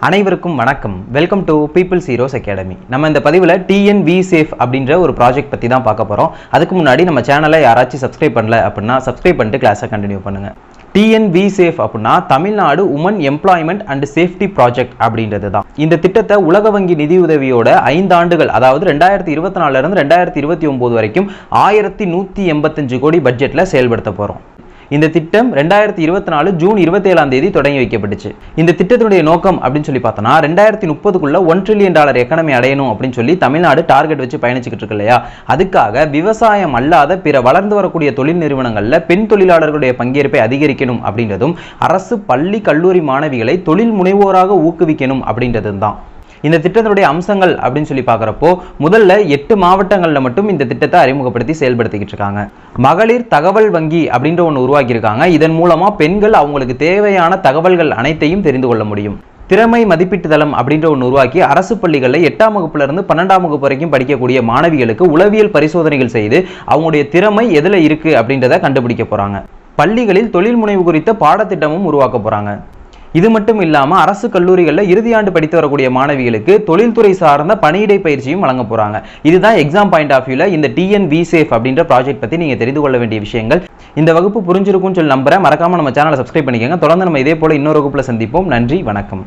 அனைவருக்கும் வணக்கம். Welcome to peoples heroes academy. நம்ம இந்த பதிவில் டிஎன்வி சேஃப் அப்படின்ற ஒரு ப்ராஜெக்ட் பற்றி தான் பார்க்க போகிறோம். அதுக்கு முன்னாடி நம்ம சேனலை யாராச்சும் சப்ஸ்கிரைப் பண்ணல அப்படின்னா சப்ஸ்கிரைப் பண்ணிட்டு கிளாஸை கண்டினியூ பண்ணுங்கள். டிஎன்வி சேஃப் அப்படின்னா Tamil Nadu women employment and safety project அப்படின்றது தான். இந்த திட்டத்தை உலக வங்கி நிதியுதவியோட 5 ஆண்டுகள், அதாவது 2024 இருந்து 2029 வரைக்கும் 1185 கோடி பட்ஜெட்டில் செயல்படுத்த போகிறோம். இந்த திட்டம் 2024 ஜூன் 27ஆம் தேதி தொடங்கி வைக்கப்பட்டுச்சு. இந்த திட்டத்தினுடைய நோக்கம் அப்படின்னு சொல்லி பார்த்தோம்னா 2030க்குள்ள $1 trillion எக்கானமி அடையணும் அப்படின்னு சொல்லி தமிழ்நாடு டார்கெட் வச்சு பயணிச்சுக்கிட்டு இருக்கு இல்லையா. அதுக்காக விவசாயம் அல்லாத பிற வளர்ந்து வரக்கூடிய தொழில் நிறுவனங்கள்ல பெண் தொழிலாளர்களுடைய பங்கேற்பை அதிகரிக்கணும் அப்படின்றதும், அரசு பள்ளி கல்லூரி மாணவிகளை தொழில் முனைவோராக ஊக்குவிக்கணும் அப்படின்றதும் தான் இந்த திட்டத்தினுடைய அம்சங்கள் அப்படின்னு சொல்லி பார்க்குறப்போ, முதல்ல 8 மாவட்டங்களில் மட்டும் இந்த திட்டத்தை அறிமுகப்படுத்தி செயல்படுத்திக்கிட்டு இருக்காங்க. மகளிர் தகவல் வங்கி அப்படின்ற ஒன்று உருவாக்கியிருக்காங்க. இதன் மூலமாக பெண்கள் அவங்களுக்கு தேவையான தகவல்கள் அனைத்தையும் தெரிந்து கொள்ள முடியும். திறமை மதிப்பீட்டு தளம் அப்படின்ற ஒன்று உருவாக்கி அரசு பள்ளிகளில் 8ஆம் வகுப்புலேருந்து 12ஆம் வகுப்பு வரைக்கும் படிக்கக்கூடிய மாணவிகளுக்கு உளவியல் பரிசோதனைகள் செய்து அவங்களுடைய திறமை எதில் இருக்குது அப்படின்றத கண்டுபிடிக்க போகிறாங்க. பள்ளிகளில் தொழில் முனைவு குறித்த பாடத்திட்டமும் உருவாக்க போகிறாங்க. இது மட்டும் இல்லாமல் அரசு கல்லூரிகளில் இறுதியாண்டு படித்து வரக்கூடிய மாணவிகளுக்கு தொழில்துறை சார்ந்த பணியிடை பயிற்சியும் வழங்க போகிறாங்க. இதுதான் எக்ஸாம் பாயிண்ட் ஆஃப் வியூவில் இந்த டிஎன்வி சேஃப் அப்படின்ற ப்ராஜெக்ட் பற்றி நீங்கள் தெரிந்து கொள்ள வேண்டிய விஷயங்கள். இந்த வகுப்பு புரிஞ்சிருக்கும்னு சொல்லி நம்புறேன். மறக்காமல் நம்ம சேனலை சப்ஸ்கிரைப் பண்ணிக்கோங்க. தொடர்ந்து நம்ம இதே போல இன்னொரு வகுப்பில் சந்திப்போம். நன்றி, வணக்கம்.